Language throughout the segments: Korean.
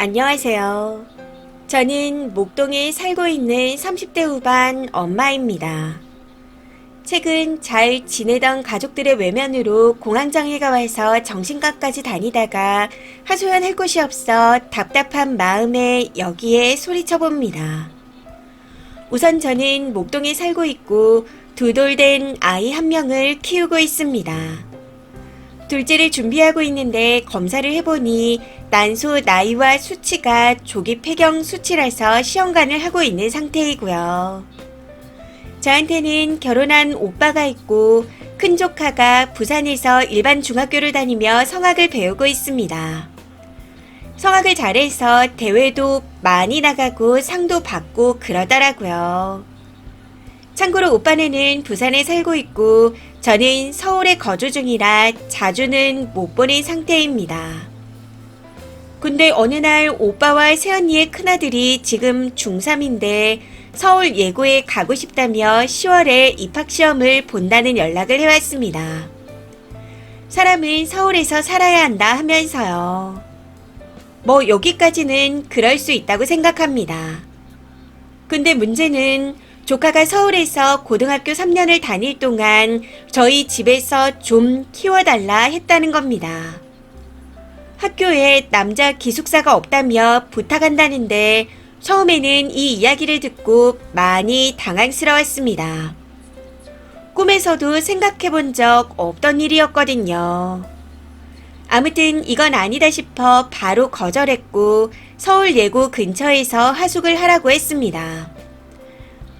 안녕하세요. 저는 목동에 살고 있는 30대 후반 엄마입니다. 최근 잘 지내던 가족들의 외면으로 공황장애가 와서 정신과까지 다니다가 하소연할 곳이 없어 답답한 마음에 여기에 소리쳐봅니다. 우선 저는 목동에 살고 있고 두 돌 된 아이 한 명을 키우고 있습니다. 둘째를 준비하고 있는데 검사를 해보니 난소 나이와 수치가 조기 폐경 수치라서 시험관을 하고 있는 상태이고요. 저한테는 결혼한 오빠가 있고 큰 조카가 부산에서 일반 중학교를 다니며 성악을 배우고 있습니다. 성악을 잘해서 대회도 많이 나가고 상도 받고 그러더라고요. 참고로 오빠네는 부산에 살고 있고 저는 서울에 거주 중이라 자주는 못 보는 상태입니다. 근데 어느 날 오빠와 새언니의 큰아들이 지금 중3인데 서울 예고에 가고 싶다며 10월에 입학시험을 본다는 연락을 해왔습니다. 사람은 서울에서 살아야 한다 하면서요. 뭐 여기까지는 그럴 수 있다고 생각합니다. 근데 문제는 조카가 서울에서 고등학교 3년을 다닐 동안 저희 집에서 좀 키워달라 했다는 겁니다. 학교에 남자 기숙사가 없다며 부탁한다는데 처음에는 이 이야기를 듣고 많이 당황스러웠습니다. 꿈에서도 생각해 본 적 없던 일이었거든요. 아무튼 이건 아니다 싶어 바로 거절했고 서울 예고 근처에서 하숙을 하라고 했습니다.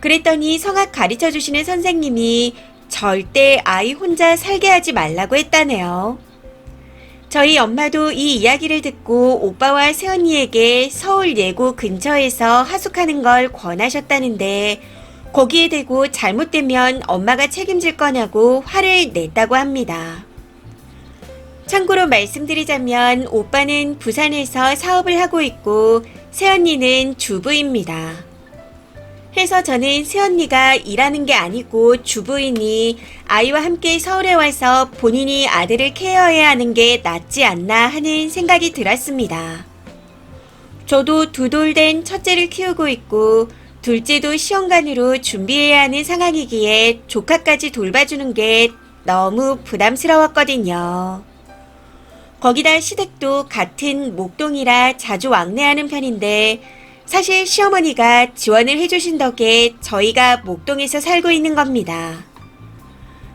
그랬더니 성악 가르쳐 주시는 선생님이 절대 아이 혼자 살게 하지 말라고 했다네요. 저희 엄마도 이 이야기를 듣고 오빠와 새언니에게 서울 예고 근처에서 하숙하는 걸 권하셨다는데 거기에 대고 잘못되면 엄마가 책임질 거냐고 화를 냈다고 합니다. 참고로 말씀드리자면 오빠는 부산에서 사업을 하고 있고 새언니는 주부입니다. 해서 저는 새언니가 일하는 게 아니고 주부이니 아이와 함께 서울에 와서 본인이 아들을 케어해야 하는 게 낫지 않나 하는 생각이 들었습니다. 저도 두 돌 된 첫째를 키우고 있고 둘째도 시험관으로 준비해야 하는 상황이기에 조카까지 돌봐주는 게 너무 부담스러웠거든요. 거기다 시댁도 같은 목동이라 자주 왕래하는 편인데 사실 시어머니가 지원을 해주신 덕에 저희가 목동에서 살고 있는 겁니다.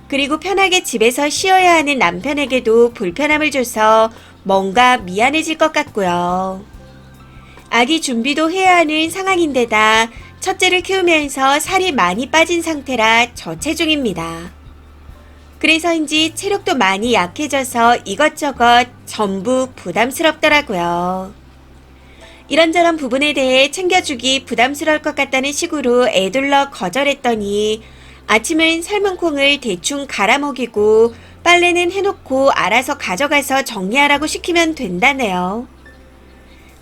그리고 편하게 집에서 쉬어야 하는 남편에게도 불편함을 줘서 뭔가 미안해질 것 같고요. 아기 준비도 해야 하는 상황인데다 첫째를 키우면서 살이 많이 빠진 상태라 저체중입니다. 그래서인지 체력도 많이 약해져서 이것저것 전부 부담스럽더라고요. 이런저런 부분에 대해 챙겨주기 부담스러울 것 같다는 식으로 애둘러 거절했더니 아침은 삶은 콩을 대충 갈아 먹이고 빨래는 해놓고 알아서 가져가서 정리하라고 시키면 된다네요.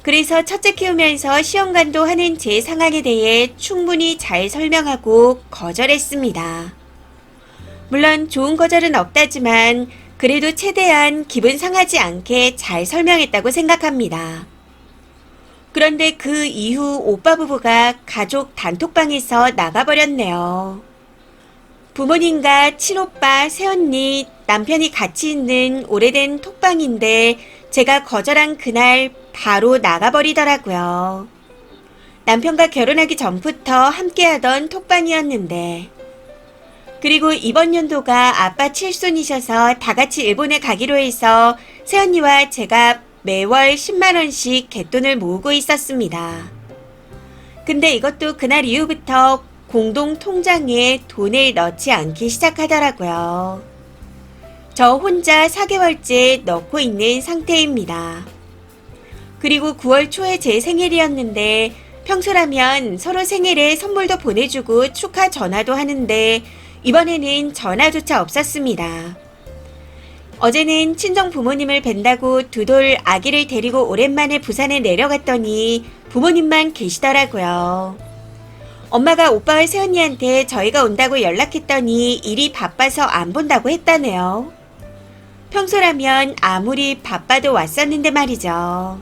그래서 첫째 키우면서 시험관도 하는 제 상황에 대해 충분히 잘 설명하고 거절했습니다. 물론 좋은 거절은 없다지만 그래도 최대한 기분 상하지 않게 잘 설명했다고 생각합니다. 그런데 그 이후 오빠 부부가 가족 단톡방에서 나가버렸네요. 부모님과 친오빠, 새언니, 남편이 같이 있는 오래된 톡방인데 제가 거절한 그날 바로 나가버리더라고요. 남편과 결혼하기 전부터 함께하던 톡방이었는데 그리고 이번 연도가 아빠 칠순이셔서 다 같이 일본에 가기로 해서 새언니와 제가 매월 10만원씩 갯돈을 모으고 있었습니다. 근데 이것도 그날 이후부터 공동 통장에 돈을 넣지 않기 시작하더라고요. 저 혼자 4개월째 넣고 있는 상태입니다. 그리고 9월 초에 제 생일이었는데 평소라면 서로 생일에 선물도 보내주고 축하 전화도 하는데 이번에는 전화조차 없었습니다. 어제는 친정 부모님을 뵌다고 두 돌 아기를 데리고 오랜만에 부산에 내려갔더니 부모님만 계시더라고요. 엄마가 오빠와 새언니한테 저희가 온다고 연락했더니 일이 바빠서 안 본다고 했다네요. 평소라면 아무리 바빠도 왔었는데 말이죠.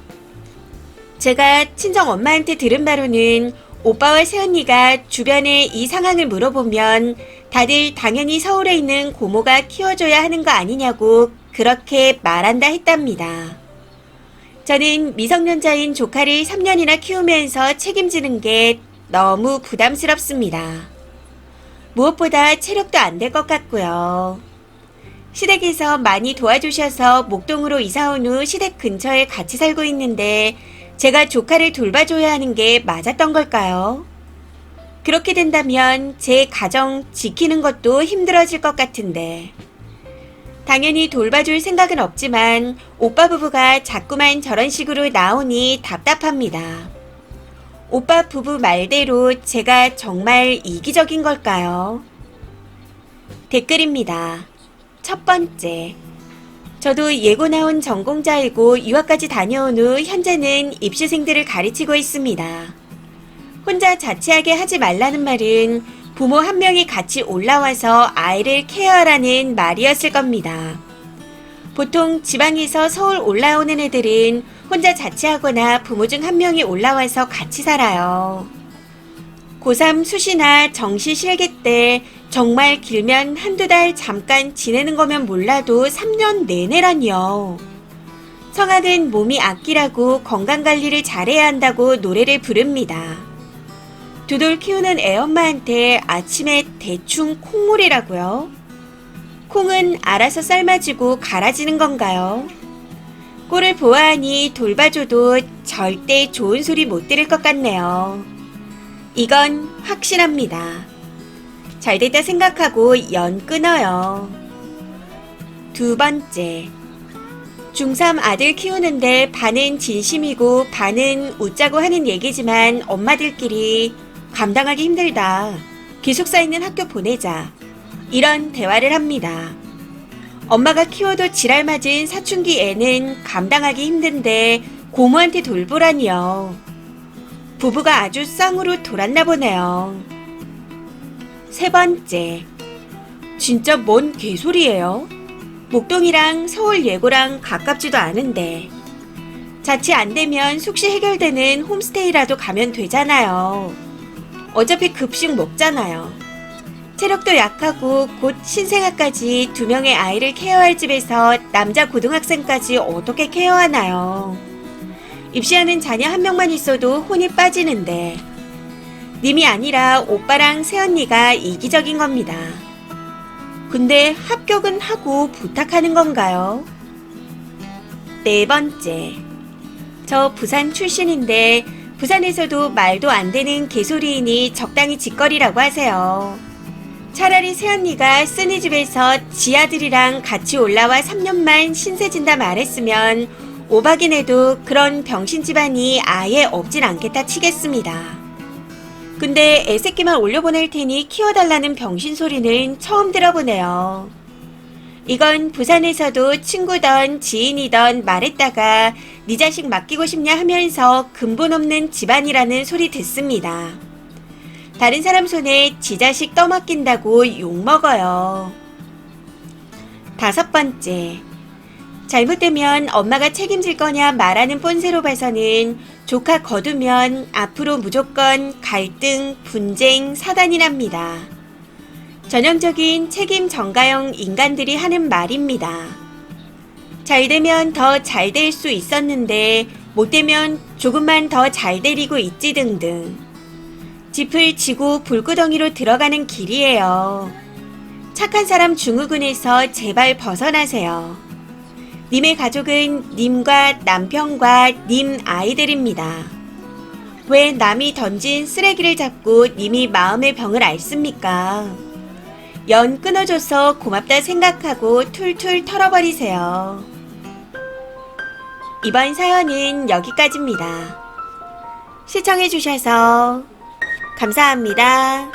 제가 친정 엄마한테 들은 바로는 오빠와 새언니가 주변에 이 상황을 물어보면 다들 당연히 서울에 있는 고모가 키워줘야 하는 거 아니냐고 그렇게 말한다 했답니다. 저는 미성년자인 조카를 3년이나 키우면서 책임지는 게 너무 부담스럽습니다. 무엇보다 체력도 안 될 것 같고요. 시댁에서 많이 도와주셔서 목동으로 이사 온 후 시댁 근처에 같이 살고 있는데 제가 조카를 돌봐줘야 하는 게 맞았던 걸까요? 그렇게 된다면 제 가정 지키는 것도 힘들어질 것 같은데. 당연히 돌봐줄 생각은 없지만 오빠 부부가 자꾸만 저런 식으로 나오니 답답합니다. 오빠 부부 말대로 제가 정말 이기적인 걸까요? 댓글입니다. 첫 번째. 저도 예고 나온 전공자이고 유학까지 다녀온 후 현재는 입시생들을 가르치고 있습니다. 혼자 자취하게 하지 말라는 말은 부모 한 명이 같이 올라와서 아이를 케어하라는 말이었을 겁니다. 보통 지방에서 서울 올라오는 애들은 혼자 자취하거나 부모 중 한 명이 올라와서 같이 살아요. 고3 수시나 정시 실기 때 정말 길면 한두 달 잠깐 지내는 거면 몰라도 3년 내내라니요. 성악은 몸이 악기라고 건강관리를 잘해야 한다고 노래를 부릅니다. 두 돌 키우는 애엄마한테 아침에 대충 콩물이라고요? 콩은 알아서 삶아지고 갈아지는 건가요? 꼴을 보아하니 돌봐줘도 절대 좋은 소리 못 들을 것 같네요. 이건 확실합니다. 잘됐다 생각하고 연 끊어요. 두 번째. 중3 아들 키우는데 반은 진심이고 반은 웃자고 하는 얘기지만 엄마들끼리 감당하기 힘들다. 기숙사 있는 학교 보내자. 이런 대화를 합니다. 엄마가 키워도 지랄 맞은 사춘기 애는 감당하기 힘든데 고모한테 돌보라니요. 부부가 아주 쌍으로 돌았나 보네요. 세 번째. 진짜 뭔 개소리예요? 목동이랑 서울 예고랑 가깝지도 않은데. 자취 안 되면 숙시 해결되는 홈스테이라도 가면 되잖아요. 어차피 급식 먹잖아요. 체력도 약하고 곧 신생아까지 2명의 아이를 케어할 집에서 남자 고등학생까지 어떻게 케어하나요? 입시하는 자녀 한 명만 있어도 혼이 빠지는데 님이 아니라 오빠랑 새언니가 이기적인 겁니다. 근데 합격은 하고 부탁하는 건가요? 네 번째. 저 부산 출신인데 부산에서도 말도 안 되는 개소리이니 적당히 짓거리라고 하세요. 차라리 새언니가 쓰니 집에서 지 아들이랑 같이 올라와 3년만 신세진다 말했으면 오박이네도 그런 병신 집안이 아예 없진 않겠다 치겠습니다. 근데 애새끼만 올려보낼 테니 키워달라는 병신 소리는 처음 들어보네요. 이건 부산에서도 친구던 지인이던 말했다가 네 자식 맡기고 싶냐 하면서 근본 없는 집안이라는 소리 듣습니다. 다른 사람 손에 지 자식 떠맡긴다고 욕먹어요. 다섯 번째. 잘못되면 엄마가 책임질 거냐 말하는 본세로 봐서는 조카 거두면 앞으로 무조건 갈등, 분쟁, 사단이 납니다. 전형적인 책임 전가형 인간들이 하는 말입니다. 잘 되면 더 잘 될 수 있었는데 못 되면 조금만 더 잘 되리고 있지 등등. 짚을 지고 불구덩이로 들어가는 길이에요. 착한 사람 증후군에서 제발 벗어나세요. 님의 가족은 님과 남편과 님 아이들입니다. 왜 남이 던진 쓰레기를 잡고 님이 마음의 병을 앓습니까? 연 끊어줘서 고맙다 생각하고 툴툴 털어버리세요. 이번 사연은 여기까지입니다. 시청해주셔서 감사합니다.